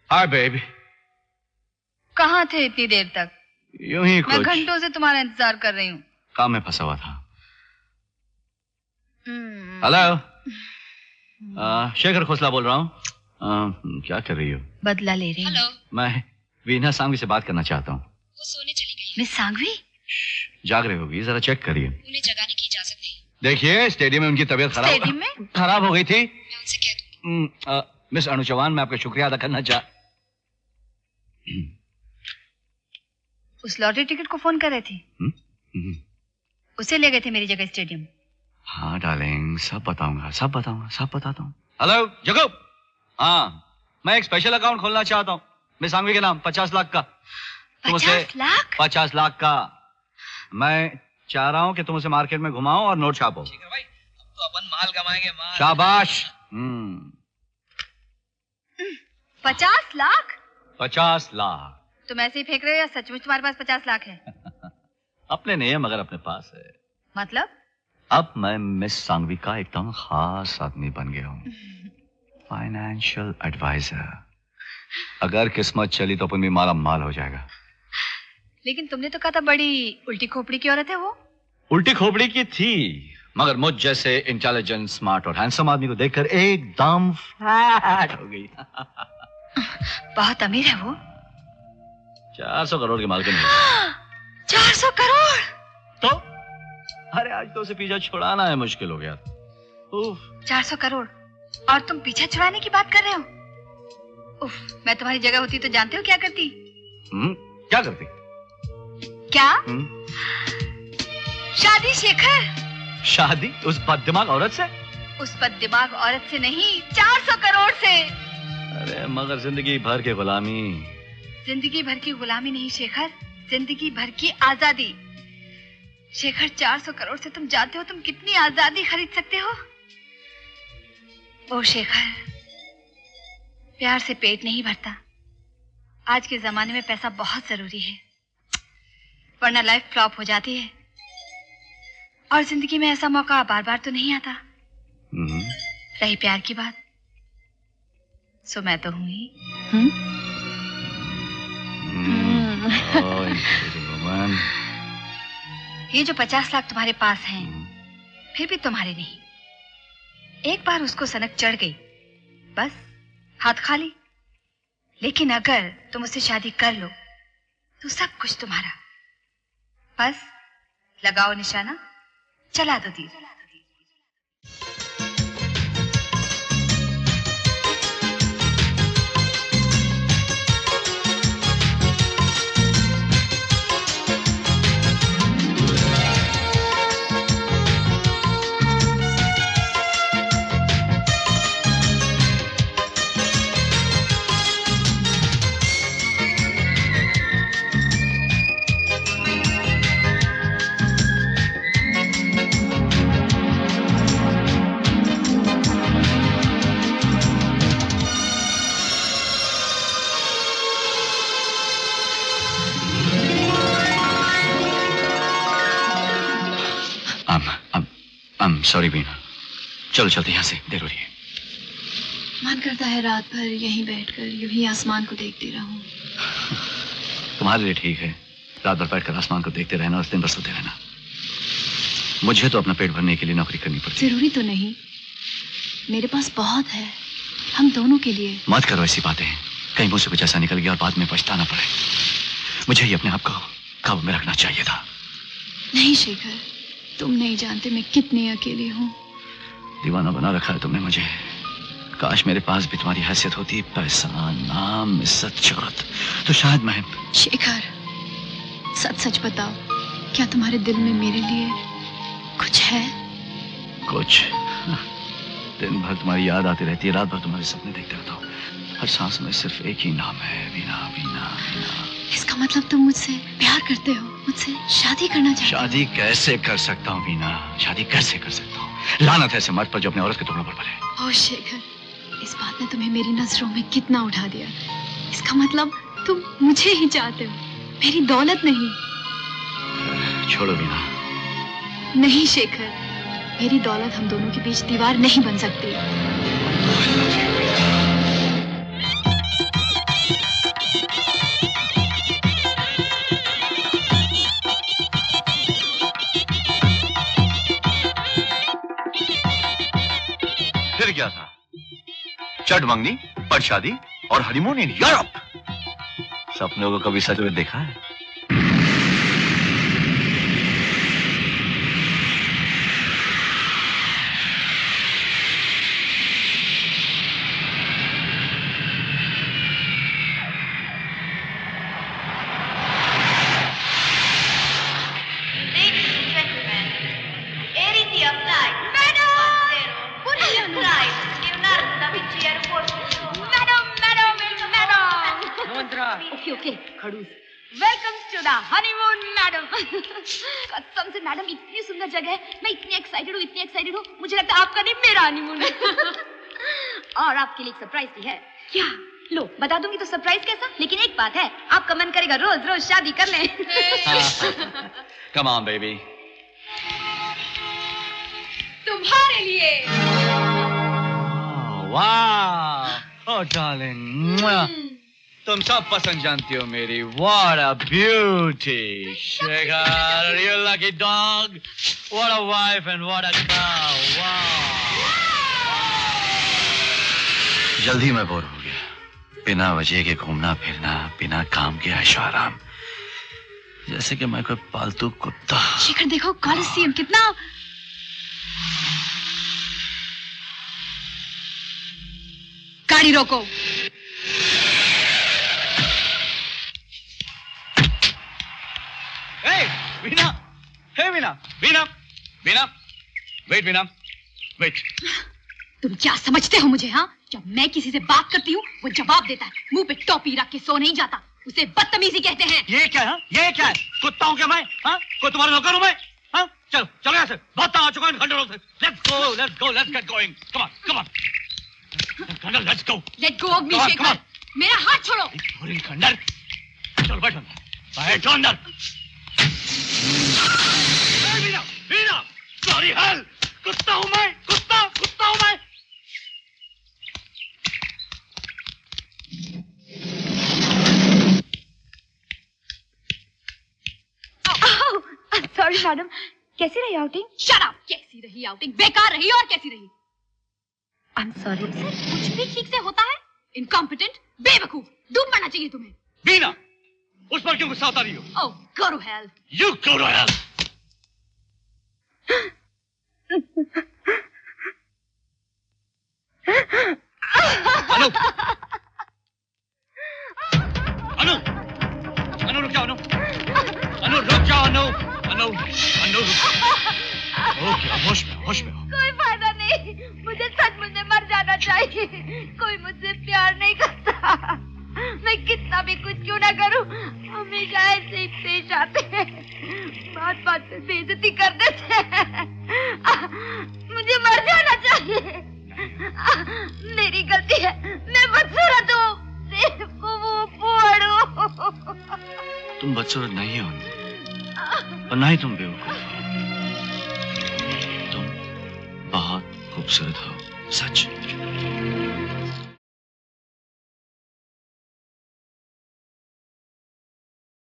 Hi baby. कहाँ थे इतनी देर तक? यूं ही कुछ। मैं घंटों से तुम्हारा इंतजार कर रही हूँ। काम में फंसा हुआ था। हेलो, शेखर खोसला बोल रहा हूँ। क्या कर रही हो? बदला ले रही हूँ। हेलो, मैं वीना सांघवी से बात करना चाहता हूँ। वो सोने चली गई। मिस सांघवी? जाग रही होगी, जरा चेक करिए। उन्हें जगाने की इजाजत नहीं। देखिए, स्टेडियम में उनकी तबीयत स्टेडियम में? खराब हो गई थी। मैं उनसे कह दूंगी। मिस अनु चौहान, मैं आपका शुक्रिया अदा करना उस लॉटरी टिकट को फोन कर रहे थे? उसे ले गए थे मेरी जगह स्टेडियम। हाँ डार्लिंग, सब बताऊंगा, सब बताता हूँ। हेलो जगो। हाँ, मैं एक स्पेशल अकाउंट खोलना चाहता हूँ मिस सांघवी के नाम, 50 लाख का। 50 लाख? 50 लाख का। मैं चाह रहा हूँ कि तुम उसे मार्केट में घुमाओ और नोट छापो। ठीक है भाई, अब तो अपन माल कमाएंगे, माल। शाबाश। 50 लाख? 50 लाख। तुम ऐसे ही फेंक रहे हो या सचमुच तुम्हारे पास 50 लाख है? अपने नहीं है मगर अपने पास है। मतलब? अब मैं मिस सांघवी का एकदम खास आदमी बन गया हूँ। Financial advisor. अगर किस्मत चली तो अपन भी माला माल हो जाएगा। लेकिन तुमने तो कहा था बड़ी उल्टी खोपड़ी की औरत है वो। उल्टी खोपड़ी की थी, मगर मुझ जैसे इंटेलिजेंट, स्मार्ट और हैंडसम आदमी को देखकर एकदम फ्लैट हो गई। बहुत अमीर है वो। 400 करोड़ की मालकिन है। 400 करोड़? तो अरे आज तो उसे पीछा छुड़ाना है मुश्किल हो गया। 400 करोड़ और तुम पीछा छुड़ाने की बात कर रहे हो? उफ, मैं तुम्हारी जगह होती तो जानते हो क्या करती? क्या करती? क्या? शादी शेखर। शादी उस बददिमाग औरत से? उस बददिमाग औरत से नहीं, 400 करोड़ से। अरे मगर जिंदगी भर की गुलामी। जिंदगी भर की गुलामी नहीं शेखर, जिंदगी भर की आजादी। शेखर, 400 करोड़ से तुम जानते हो तुम कितनी आजादी खरीद सकते हो? ओ शेखर, प्यार से पेट नहीं भरता। आज के जमाने में पैसा बहुत जरूरी है, वरना लाइफ फ्लॉप हो जाती है। और जिंदगी में ऐसा मौका बार बार तो नहीं आता। रही प्यार की बात, सो मैं तो हूं ही। ये जो 50 लाख तुम्हारे पास हैं, फिर भी तुम्हारे नहीं। एक बार उसको सनक चढ़ गई, बस हाथ खाली। लेकिन अगर तुम उससे शादी कर लो तो सब कुछ तुम्हारा। बस लगाओ निशाना, चला दो तीर। सॉरी बीना, चलो चलते यहाँ से, देर हो रही है। मन करता है रात भर यहीं बैठकर यूं ही आसमान को देखती रहूं। तुम्हारे लिए ठीक है रात भर बैठकर आसमान को देखते रहना और दिन भर सोते रहना। मुझे तो अपना पेट भरने के लिए नौकरी करनी पड़ती है। जरूरी तो नहीं, मेरे पास बहुत है, हम दोनों के लिए। मत करो ऐसी बातें, कहीं मुझसे कुछ ऐसा निकल गया और बाद में पछताना पड़े। मुझे ही अपने आप को काबू में रखना चाहिए था। नहीं शेखर, तुम नहीं जानते मैं कितनी अकेली हूँ। दीवाना बना रखा है तुमने मुझे। काश मेरे पास भी तुम्हारी हैसियत होती, पैसा, नाम, इज्जत, शोहरत, तो शायद मैं। शेखर, सच सच बताओ, क्या तुम्हारे दिल में मेरे लिए कुछ है? कुछ? दिन भर तुम्हारी याद आती रहती है, रात भर तुम्हारे सपने देखते रहता हूँ। हर सांस में सिर्फ एक ही नाम है, वीना वीना वीना। इसका मतलब तुम मुझसे प्यार करते हो, मुझसे शादी करना चाहते हो? शादी कैसे कर सकता हूँ वीना, शादी कैसे कर सकता हूँ? लानत है ऐसे मर्द पर जो अपने औरत के टुकड़ों पर पले। ओह शेखर, इस बात ने तुम्हें मेरी नजरों में कितना उठा दिया। इसका मतलब तुम मुझे ही चाहते हो, मेरी दौलत नहीं। छोड़ो वीना। नहीं शेखर, मेरी दौलत हम दोनों के बीच दीवार नहीं बन सकती। छठ मंगनी, पर शादी और हनीमून इन यूरोप। सपनों को कभी सच में देखा है? ओके खड़ूस। Welcome to the honeymoon madam. कसम से मैडम इतनी सुंदर जगह है, मैं इतनी एक्साइटेड हूँ, मुझे लगता है आपका नहीं मेरा हनीमून है। और आपके लिए एक सरप्राइज भी है। क्या? लो बता दूंगी तो सरप्राइज कैसा, लेकिन एक बात है, आपका मन करेगा रोज रोज शादी कर लें। Come on baby. तुम्हारे लिए। वाह, ओह डार्लिंग, तुम सब पसंद जानती हो मेरी। What a beauty, Shekhar, you lucky dog. What a wife and what a cow. Wow. जल्दी मैं बोर हो गया, बिना वजह के घूमना फिरना, बिना काम के ऐशो आराम, जैसे कि मैं कोई पालतू कुत्ता। शेखर देखो कॉलिसियम कितना। गाड़ी रोको। वीना, हे वीना, वीना, वीना, वेट वीना, वेट। तुम क्या समझते हो मुझे? हाँ, जब मैं किसी से बात करती हूँ वो जवाब देता है, मुंह पे टोपी रख के सो नहीं जाता, उसे बदतमीजी कहते हैं। ये क्या है? ये क्या है? कुत्ता हूँ क्या मैं? हाँ, कोई तुम्हारा नौकर हूँ मैं? हाँ, चलो चलो यहाँ से, बहुत आ चुका हूँ खंडरों से। Let's get going. Come on. खंडर, let's go. Let go of me, Shekhar. मेरा हाथ छोड़ो। पूरी खंडर, चलो बैठो अंदर। वीना, सॉरी हेल, कुत्ता हूँ मैं, कुत्ता हूँ मैं। सॉरी मैडम, कैसी रही आउटिंग? Shut up. कैसी रही आउटिंग? बेकार रही। और कैसी रही? आई एम सॉरी सर, कुछ भी ठीक से होता है? इनकॉम्पिटेंट, बेवकूफ, डूब मरना चाहिए तुम्हें। वीना, उस पर क्यों गुस्सा होता रही हो? Oh, go to hell. You go to hell. अनु रुक जाओ, अनु। ओके, होश में हो। कोई फायदा नहीं, मुझे सचमुच में मर जाना चाहिए। कोई मुझसे प्यार नहीं करता, मैं कितना भी कुछ क्यों ना करूं, हमेशा ऐसे ही पेश आते हैं, बात पे बेइज्जती कर देते हैं। मुझे मर जाना चाहिए, मेरी गलती है, मैं बदसूरत हूँ, वो पोड़ो। तुम बदसूरत नहीं हो और ना ही तुम बेवकूफ हो, तुम बहुत खूबसूरत हो, सच।